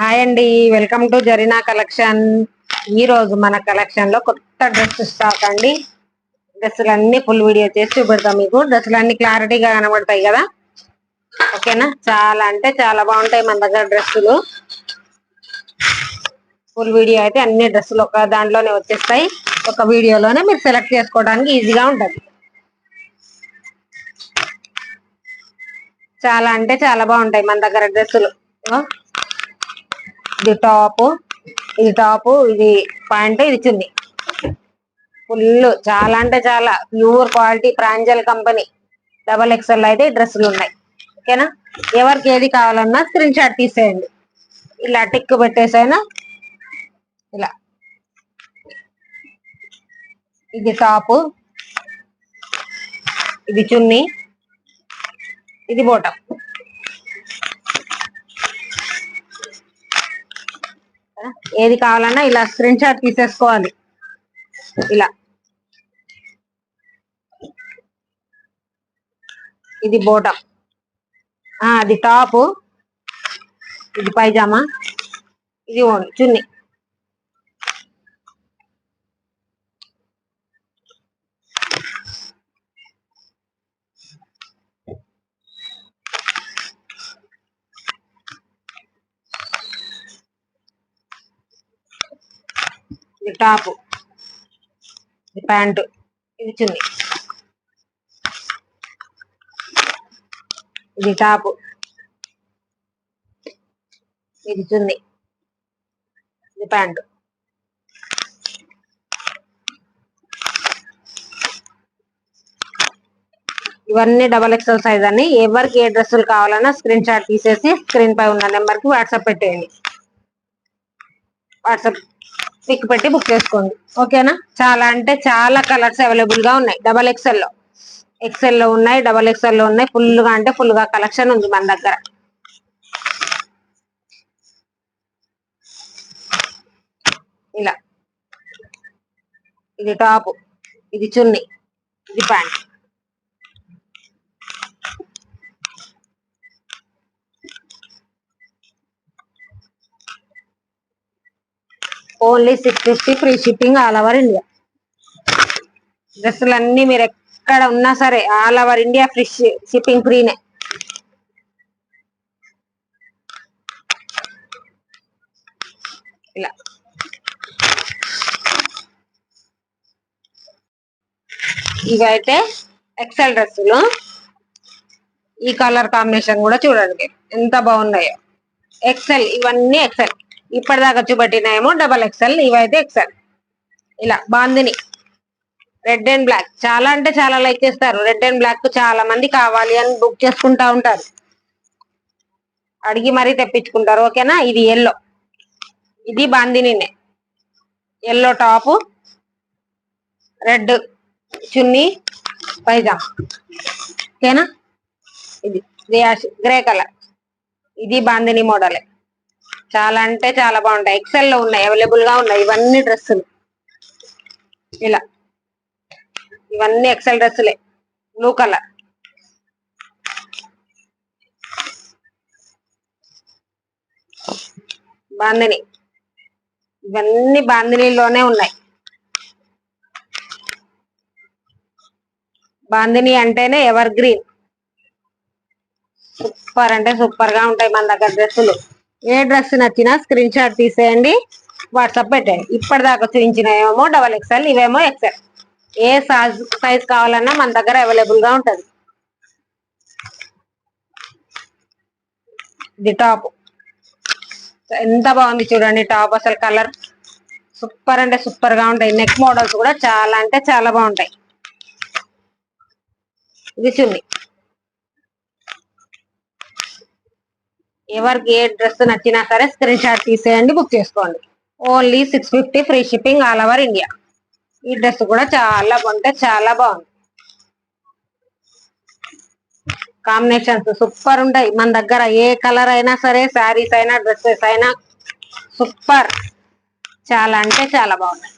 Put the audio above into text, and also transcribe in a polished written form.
Hi అండి, welcome to Zarina collection. ఈ రోజు మన కలెక్షన్ లో కొత్త డ్రెస్ స్టాక్ అండి. డ్రెస్సులన్నీ ఫుల్ వీడియో చేసి చూపెడతాం. మీకు డ్రెస్సులన్నీ క్లారిటీగా కనబడతాయి కదా, ఓకేనా. చాలా అంటే చాలా బాగుంటాయి మన దగ్గర డ్రెస్సులు. ఫుల్ వీడియో అయితే అన్ని డ్రెస్సులు ఒక దాంట్లోనే వచ్చేస్తాయి. ఒక వీడియోలోనే మీరు సెలెక్ట్ చేసుకోవడానికి ఈజీగా ఉంటది. చాలా అంటే చాలా బాగుంటాయి మన దగ్గర డ్రెస్సులు. ఇది టాప్, ఇది ప్యాంట్, ఇది చున్నీ. ఫుల్ చాలా అంటే చాలా pure quality Pranjal company XXL అయితే ఈ డ్రెస్సులు ఉన్నాయి, ఓకేనా. ఎవరికి ఏది కావాలన్నా స్క్రీన్ షాట్ తీసేయండి. ఇలా టిక్ పెట్టేసైనా ఇలా. ఇది టాప్, ఇది చున్నీ, ఇది బోటం. ఏది కావాలన్నా ఇలా స్క్రీన్ షాట్ తీసేసుకోవాలి. ఇలా ఇది బోటం, అది టాప్, ఇది పైజామా, ఇది చున్నీ. ఇది టాప్, ఇది ప్యాంటు, ఇది చున్నీ. ఇది టాప్, ఇది చున్నీ, ఇది ప్యాంటు. ఇవన్నీ XXL సైజ్ అని. ఎవరికి ఏ డ్రెస్సులు కావాలన్నా స్క్రీన్ షాట్ తీసేసి స్క్రీన్ పై ఉన్న నెంబర్ కి వాట్సాప్ పెట్టేయండి. వాట్సాప్ పిక్ పెట్టి బుక్ చేసుకోండి, ఓకేనా. చాలా అంటే చాలా కలర్స్ అవైలబుల్ గా ఉన్నాయి. XXL లో, XL లో ఉన్నాయి, XXL లో ఉన్నాయి. ఫుల్ గా అంటే ఫుల్ గా కలెక్షన్ ఉంది మన దగ్గర. ఇలా ఇది టాప్, ఇది చున్నీ, ఇది pant. Only 650 free shipping all over India. డ్రెస్సులన్నీ మీరు ఎక్కడ ఉన్నా సరే all over India free shipping ఫ్రీనే. ఇలా ఇవైతే XL డ్రెస్సులు. ఈ కలర్ కాంబినేషన్ కూడా చూడండి ఎంత బాగున్నాయో. XL, ఇవన్నీ XL. ఇప్పటిదాకా చూపెట్టినాయేమో XXL, ఇవైతే XL. ఇలా బాందిని రెడ్ అండ్ బ్లాక్. చాలా అంటే చాలా లైక్ చేస్తారు. రెడ్ అండ్ బ్లాక్ చాలా మంది కావాలి అని బుక్ చేసుకుంటా ఉంటారు, అడిగి మరీ తెప్పించుకుంటారు, ఓకేనా. ఇది ఎల్లో, ఇది బాందినినే. ఎల్లో టాప్, రెడ్ చున్నీ, పైజామా, ఓకేనా. ఇది గ్రే కలర్, ఇది బాందిని మోడలే. చాలా అంటే చాలా బాగుంటాయి. XL లో ఉన్నాయి, అవైలబుల్ గా ఉన్నాయి ఇవన్నీ డ్రెస్సులు. ఇలా ఇవన్నీ XL డ్రెస్సులే. Blue colour, bandhani. ఇవన్నీ బాందినిలోనే ఉన్నాయి. బాందిని అంటేనే ఎవర్ గ్రీన్. సూపర్ అంటే సూపర్ గా ఉంటాయి మన దగ్గర డ్రెస్సులు. ఏ డ్రెస్ నచ్చినా స్క్రీన్ షాట్ తీసేయండి, వాట్సాప్ పెట్టండి. ఇప్పటిదాకా చూపించినవేమో XXL, ఇవేమో XL. ఏ సైజ్ కావాలన్నా మన దగ్గర అవైలబుల్ గా ఉంటది. ఇది టాప్, ఎంత బాగుంది చూడండి టాప్. అసలు కలర్ సూపర్ అంటే సూపర్ గా ఉంటాయి. నెక్ మోడల్స్ కూడా చాలా అంటే చాలా బాగుంటాయి. ఇది చున్నీ. ఎవరికి ఏ డ్రెస్ నచ్చినా సరే స్క్రీన్ షాట్ తీసేయండి, బుక్ చేసుకోండి. Only 650 free shipping all over India. ఈ డ్రెస్ కూడా చాలా బాగుంటే చాలా బాగుంది. కాంబినేషన్స్ సూపర్ ఉంటాయి మన దగ్గర. ఏ కలర్ అయినా సరే, శారీస్ అయినా డ్రెస్సెస్ అయినా సూపర్. చాలా అంటే చాలా బాగున్నాయి.